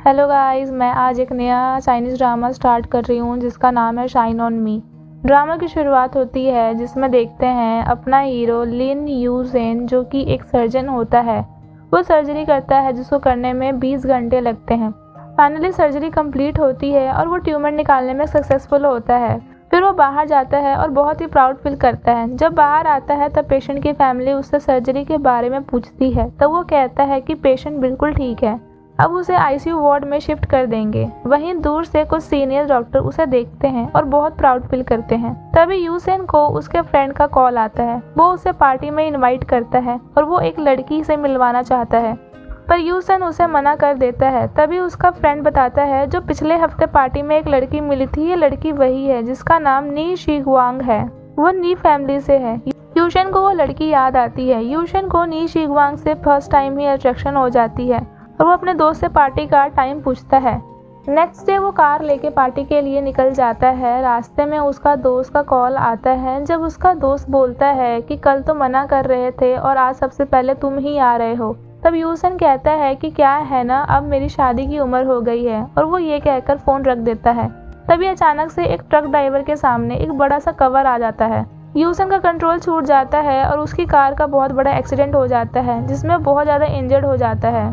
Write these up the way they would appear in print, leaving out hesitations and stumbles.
Hello guys, मैं आज एक नया चाइनीज़ ड्रामा स्टार्ट कर रही हूँ जिसका नाम है शाइन ऑन मी। ड्रामा की शुरुआत होती है जिसमें देखते हैं अपना हीरो लिन यू जेन जो कि एक सर्जन होता है। वो सर्जरी करता है जिसको करने में 20 घंटे लगते हैं। फाइनली सर्जरी कंप्लीट होती है और वो ट्यूमर निकालने में सक्सेसफुल होता है। फिर वो बाहर जाता है और बहुत ही प्राउड फील करता है। जब बाहर आता है तब पेशेंट की फैमिली उससे सर्जरी के बारे में पूछती है, तब वो कहता है कि पेशेंट बिल्कुल ठीक है, अब उसे आईसीयू वार्ड में शिफ्ट कर देंगे। वहीं दूर से कुछ सीनियर डॉक्टर उसे देखते हैं और बहुत प्राउड फील करते हैं। तभी यूसेन को उसके फ्रेंड का कॉल आता है। वो उसे पार्टी में इनवाइट करता है और वो एक लड़की से मिलवाना चाहता है, पर यूसेन उसे मना कर देता है। तभी उसका फ्रेंड बताता है जो पिछले हफ्ते पार्टी में एक लड़की मिली थी, ये लड़की वही है जिसका नाम नी शीगवांग है। वो नी फैमिली से है। यूसेन को वो लड़की याद आती है। यूसेन को नी शीगवांग से फर्स्ट टाइम ही अट्रैक्शन हो जाती है और वो अपने दोस्त से पार्टी का टाइम पूछता है। नेक्स्ट डे वो कार लेके पार्टी के लिए निकल जाता है। रास्ते में उसका दोस्त का कॉल आता है। जब उसका दोस्त बोलता है कि कल तो मना कर रहे थे और आज सबसे पहले तुम ही आ रहे हो, तब यूसन कहता है कि क्या है ना, अब मेरी शादी की उम्र हो गई है, और वो ये कहकर फोन रख देता है। तभी अचानक से एक ट्रक ड्राइवर के सामने एक बड़ा सा कवर आ जाता है। यूसन का कंट्रोल छूट जाता है और उसकी कार का बहुत बड़ा एक्सीडेंट हो जाता है जिसमें बहुत ज़्यादा इंजर्ड हो जाता है।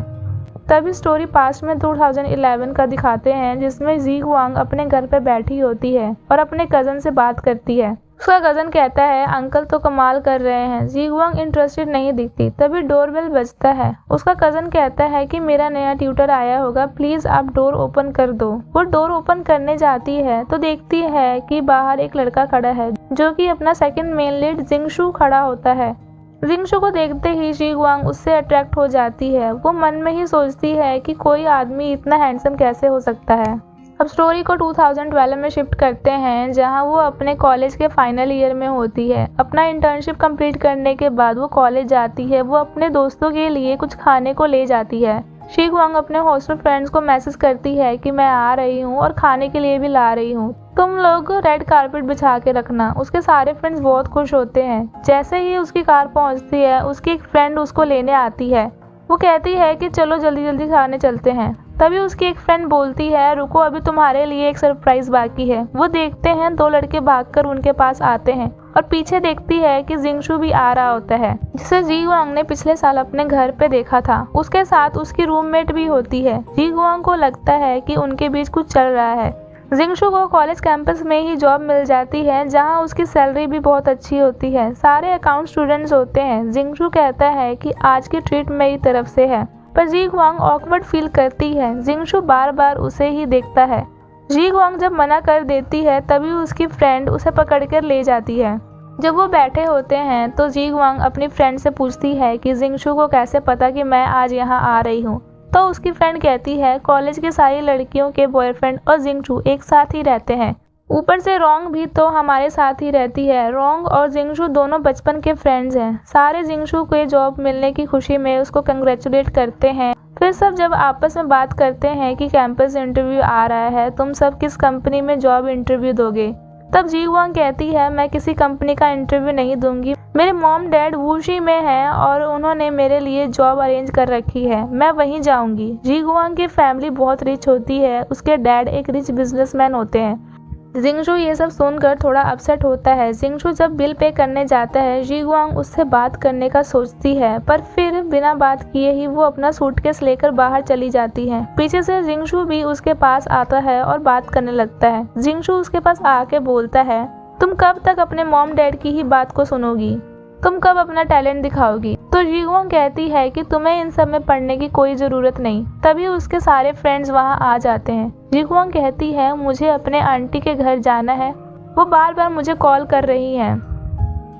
तभी स्टोरी पास्ट में 2011 का दिखाते हैं जिसमें जीगवांग अपने घर पे बैठी होती है और अपने कज़न से बात करती है। उसका कज़न कहता है अंकल तो कमाल कर रहे हैं। जीगवांग इंटरेस्टेड नहीं दिखती। तभी डोरबेल बजता है। उसका कज़न कहता है कि मेरा नया ट्यूटर आया होगा, प्लीज़ आप डोर ओपन कर दो। वो डोर ओपन करने जाती है तो देखती है कि बाहर एक लड़का खड़ा है जो कि अपना सेकंड मेन लीड जिंगशू खड़ा होता है। जिंगशू को देखते ही जीगवांग उससे अट्रैक्ट हो जाती है। वो मन में ही सोचती है कि कोई आदमी इतना हैंडसम कैसे हो सकता है। अब स्टोरी को 2012 में शिफ्ट करते हैं जहां वो अपने कॉलेज के फाइनल ईयर में होती है। अपना इंटर्नशिप कंप्लीट करने के बाद वो कॉलेज जाती है। वो अपने दोस्तों के लिए कुछ खाने को ले जाती है। जीगवांग अपने हॉस्टल फ्रेंड्स को मैसेज करती है कि मैं आ रही हूँ और खाने के लिए भी ला रही हूँ, तुम लोग रेड कारपेट बिछा के रखना। उसके सारे फ्रेंड्स बहुत खुश होते हैं। जैसे ही उसकी कार पहुंचती है उसकी एक फ्रेंड उसको लेने आती है। वो कहती है कि चलो जल्दी जल्दी खाने चलते हैं। तभी उसकी एक फ्रेंड बोलती है रुको, अभी तुम्हारे लिए एक सरप्राइज बाकी है। वो देखते हैं 2 लड़के भागकर उनके पास आते हैं और पीछे देखती है कि जिंगशू भी आ रहा होता है जिसे जीगवांग ने पिछले साल अपने घर पे देखा था। उसके साथ उसकी रूममेट भी होती है। जीगवांग को लगता है कि उनके बीच कुछ चल रहा है। जिंगशू को कॉलेज कैंपस में ही जॉब मिल जाती है जहां उसकी सैलरी भी बहुत अच्छी होती है। सारे अकाउंट स्टूडेंट्स होते हैं। जिंगशू कहता है कि आज की ट्रीट मेरी तरफ से है, पर जीगवांग ऑकवर्ड फील करती है। जिंगशू बार बार उसे ही देखता है। जीगवांग जब मना कर देती है तभी उसकी फ्रेंड उसे पकड़कर ले जाती है। जब वो बैठे होते हैं तो जीगवांग अपनी फ्रेंड से पूछती है कि जिंगशू को कैसे पता कि मैं आज यहाँ आ रही हूँ। तो उसकी फ्रेंड कहती है कॉलेज की सारी लड़कियों के बॉयफ्रेंड और जिंगशू एक साथ ही रहते हैं, ऊपर से रोंग भी तो हमारे साथ ही रहती है। रोंग और जिंगशू दोनों बचपन के फ्रेंड्स हैं। सारे जिंगशू को जॉब मिलने की खुशी में उसको कंग्रेचुलेट करते हैं। फिर सब जब आपस में बात करते हैं कि कैंपस इंटरव्यू आ रहा है, तुम सब किस कंपनी में जॉब इंटरव्यू दोगे। तब जीगवांग कहती है मैं किसी कंपनी का इंटरव्यू नहीं दूंगी, मेरे मॉम डैड वुशी में हैं और उन्होंने मेरे लिए जॉब अरेंज कर रखी है, मैं वहीं जाऊंगी। जीगवांग की फैमिली बहुत रिच होती है। उसके डैड एक रिच बिजनेसमैन होते हैं। जिंगशू ये सब सुनकर थोड़ा अपसेट होता है। जिंगशू जब बिल पे करने जाता है जीगवांग उससे बात करने का सोचती है, पर फिर बिना बात किए ही वो अपना सूटकेस लेकर बाहर चली जाती है। पीछे से जिंगशू भी उसके पास आता है और बात करने लगता है। जिंगशू उसके पास आके बोलता है तुम कब तक अपने मॉम डैड की ही बात को सुनोगी, तुम कब अपना टैलेंट दिखाओगी। तो जीगवांग कहती है कि तुम्हें इन सब में पढ़ने की कोई ज़रूरत नहीं। तभी उसके सारे फ्रेंड्स वहां आ जाते हैं। जीगवांग कहती है मुझे अपने आंटी के घर जाना है, वो बार बार मुझे कॉल कर रही हैं,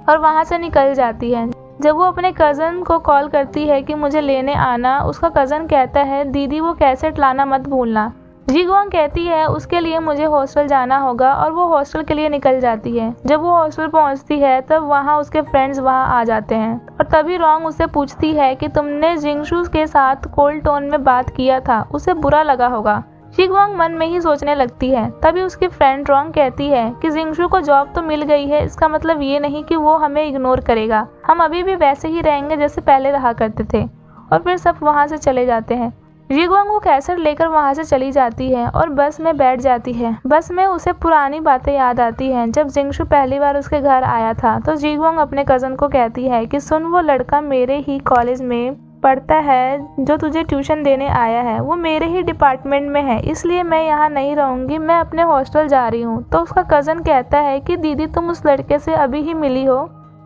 और वहां से निकल जाती है। जब वो अपने कज़न को कॉल करती है कि मुझे लेने आना, उसका कज़न कहता है दीदी वो कैसेट लाना मत भूलना। जीगवांग कहती है उसके लिए मुझे हॉस्टल जाना होगा और वो हॉस्टल के लिए निकल जाती है। जब वो हॉस्टल पहुंचती है तब वहां उसके फ्रेंड्स वहां आ जाते हैं और तभी रोंग उससे पूछती है कि तुमने जिंगशू के साथ कोल्ड टोन में बात किया था, उसे बुरा लगा होगा। जीगवांग मन में ही सोचने लगती है। तभी उसकी फ्रेंड रोंग कहती है कि जिंगशू को जॉब तो मिल गई है, इसका मतलब ये नहीं कि वो हमें इग्नोर करेगा, हम अभी भी वैसे ही रहेंगे जैसे पहले रहा करते थे। और फिर सब वहाँ से चले जाते हैं। जीगवांग वो कैसेट लेकर वहाँ से चली जाती है और बस में बैठ जाती है। बस में उसे पुरानी बातें याद आती हैं। जब जिंगशु पहली बार उसके घर आया था तो जीगवांग अपने कज़न को कहती है कि सुन, वो लड़का मेरे ही कॉलेज में पढ़ता है जो तुझे ट्यूशन देने आया है, वो मेरे ही डिपार्टमेंट में है, इसलिए मैं यहाँ नहीं रहूँगी, मैं अपने हॉस्टल जा रही हूँ। तो उसका कज़न कहता है कि दीदी, तुम उस लड़के से अभी ही मिली हो,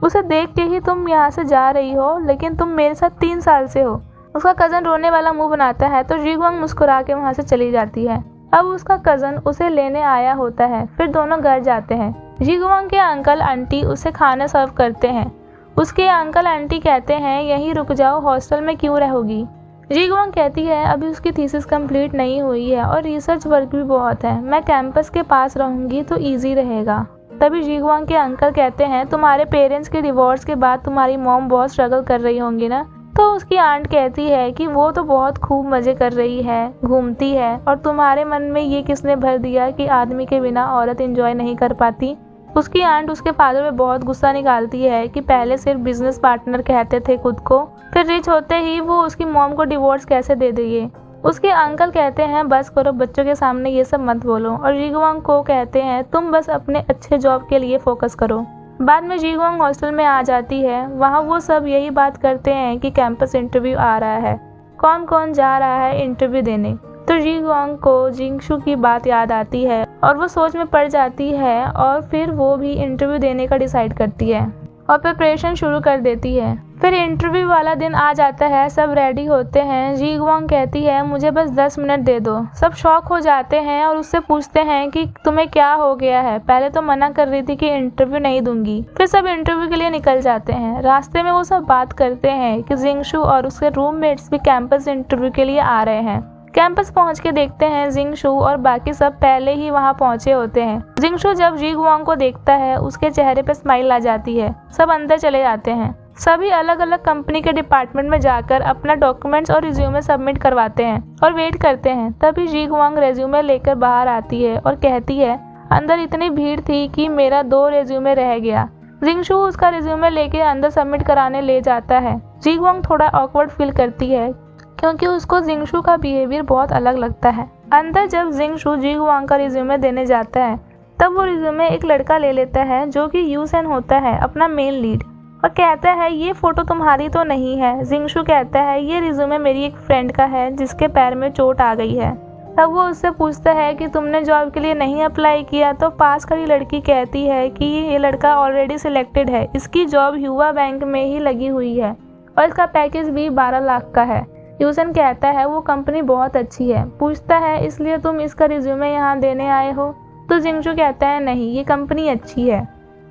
उसे देख के ही तुम यहाँ से जा रही हो, लेकिन तुम मेरे साथ 3 साल से हो। उसका कज़न रोने वाला मुंह बनाता है तो जीगवांग मुस्कुरा के वहाँ से चली जाती है। अब उसका कज़न उसे लेने आया होता है। फिर दोनों घर जाते हैं। जीगवांग के अंकल आंटी उसे खाना सर्व करते हैं। उसके अंकल आंटी कहते हैं यहीं रुक जाओ, हॉस्टल में क्यों रहोगी। जीगवांग कहती है अभी उसकी थीसिस कंप्लीट नहीं हुई है और रिसर्च वर्क भी बहुत है, मैं कैंपस के पास रहूंगी तो ईजी रहेगा। तभी जीगवांग के अंकल कहते हैं तुम्हारे पेरेंट्स के डिवोर्स के बाद तुम्हारी मॉम बहुत स्ट्रगल कर रही होंगी ना। तो उसकी आंट कहती है कि वो तो बहुत खूब मजे कर रही है, घूमती है, और तुम्हारे मन में ये किसने भर दिया कि आदमी के बिना औरत एंजॉय नहीं कर पाती। उसकी आंट उसके फादर पे बहुत गुस्सा निकालती है कि पहले सिर्फ बिजनेस पार्टनर कहते थे खुद को, फिर रिच होते ही वो उसकी मॉम को डिवोर्स कैसे दे दिए। उसके अंकल कहते हैं बस करो, बच्चों के सामने ये सब मत बोलो, और जीगवांग को कहते हैं तुम बस अपने अच्छे जॉब के लिए फोकस करो। बाद में जीगवांग हॉस्टल में आ जाती है। वहाँ वो सब यही बात करते हैं कि कैंपस इंटरव्यू आ रहा है, कौन कौन जा रहा है इंटरव्यू देने। तो जीगवांग को जिंगशु की बात याद आती है और वो सोच में पड़ जाती है और फिर वो भी इंटरव्यू देने का डिसाइड करती है और प्रिपरेशन शुरू कर देती है। फिर इंटरव्यू वाला दिन आ जाता है, सब रेडी होते हैं। जीगवांग कहती है मुझे बस 10 मिनट दे दो। सब शॉक हो जाते हैं और उससे पूछते हैं कि तुम्हें क्या हो गया है, पहले तो मना कर रही थी कि इंटरव्यू नहीं दूंगी। फिर सब इंटरव्यू के लिए निकल जाते हैं। रास्ते में वो सब बात करते हैं कि जिंगशु और उसके रूममेट्स भी कैंपस इंटरव्यू के लिए आ रहे हैं। कैंपस पहुंच के देखते हैं जिंगशु और बाकी सब पहले ही वहां पहुंचे होते हैं। जिंगशु जब जीगवांग को देखता है उसके चेहरे पे स्माइल आ जाती है। सब अंदर चले जाते हैं। सभी अलग अलग कंपनी के डिपार्टमेंट में जाकर अपना डॉक्यूमेंट्स और रिज्यूमे सबमिट करवाते हैं और वेट करते हैं। तभी जीगवांग रेज्यूमे लेकर बाहर आती है और कहती है अंदर इतनी भीड़ थी कि मेरा 2 रेज्यूमे रह गया। जिंगशु उसका रेज्यूमे लेके अंदर सबमिट कराने ले जाता है। जीगवांग थोड़ा ऑकवर्ड फील करती है क्योंकि उसको जिंगशु का बिहेवियर बहुत अलग लगता है। अंदर जब जिंगशु जीगवांग का रिज्यूमे देने जाता है तब वो रिज्यूमे एक लड़का ले लेता है जो कि यूसेन होता है, अपना मेन लीड, और कहता है ये फोटो तुम्हारी तो नहीं है। जिंगशु कहता है ये रिज्यूमे मेरी एक फ्रेंड का है जिसके पैर में चोट आ गई है। तब वो उससे पूछता है कि तुमने जॉब के लिए नहीं अप्लाई किया। तो पास खड़ी लड़की कहती है कि ये लड़का ऑलरेडी सिलेक्टेड है, इसकी जॉब युवा बैंक में ही लगी हुई है और इसका पैकेज भी 12 लाख का है। यूसेन कहता है वो कंपनी बहुत अच्छी है। पूछता है इसलिए तुम इसका रिज्यूमे यहाँ देने आए हो। तो जिंगशु कहता है नहीं, ये कंपनी अच्छी है।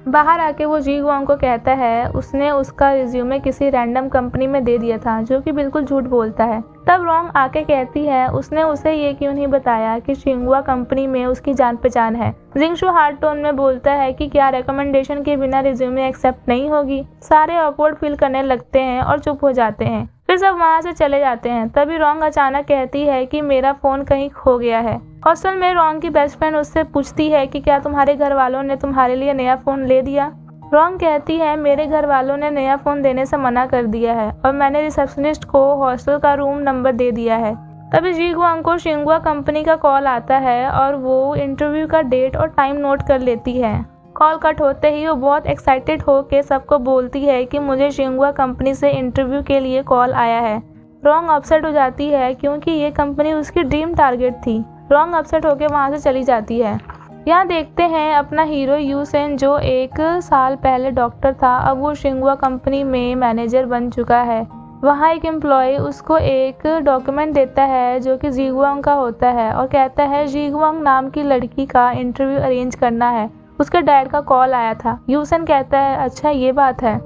बाहर आके वो जीगवांग को कहता है उसने उसका रिज्यूमे किसी रैंडम कंपनी में दे दिया था, जो कि बिल्कुल झूठ बोलता है। तब रोंग आके कहती है उसने उसे ये क्यों नहीं बताया कि शिंगुआ कंपनी में उसकी जान पहचान है। जिंगशु हार्ड टोन में बोलता है कि क्या रिकमेंडेशन के बिना रिज्यूमे एक्सेप्ट नहीं होगी। सारे ऑकवर्ड फील करने लगते हैं और चुप हो जाते हैं। फिर सब वहाँ से चले जाते हैं। तभी रोंग अचानक कहती है कि मेरा फोन कहीं खो गया है। हॉस्टल में रोंग की बेस्ट फ्रेंड उससे पूछती है कि क्या तुम्हारे घर वालों ने तुम्हारे लिए नया फोन ले दिया। रोंग कहती है मेरे घर वालों ने नया फोन देने से मना कर दिया है और मैंने रिसेप्शनिस्ट को हॉस्टल का रूम नंबर दे दिया है। तभी जीगवांग को शिंगुआ कंपनी का कॉल आता है और वो इंटरव्यू का डेट और टाइम नोट कर लेती है। कॉल कट होते ही वो बहुत एक्साइटेड होकर सबको बोलती है कि मुझे शिंगुआ कंपनी से इंटरव्यू के लिए कॉल आया है। रोंग अपसेट हो जाती है क्योंकि ये कंपनी उसकी ड्रीम टारगेट थी। रोंग अपसेट होकर वहाँ से चली जाती है। यहाँ देखते हैं अपना हीरो यूसेन जो 1 साल पहले डॉक्टर था, अब वो शिंगुआ कंपनी में मैनेजर बन चुका है। वहाँ एक एम्प्लॉय उसको एक डॉक्यूमेंट देता है जो कि जीगवांग का होता है और कहता है जीगवांग नाम की लड़की का इंटरव्यू अरेंज करना है, उसके डैड का कॉल आया था। यूसेन कहता है अच्छा ये बात है।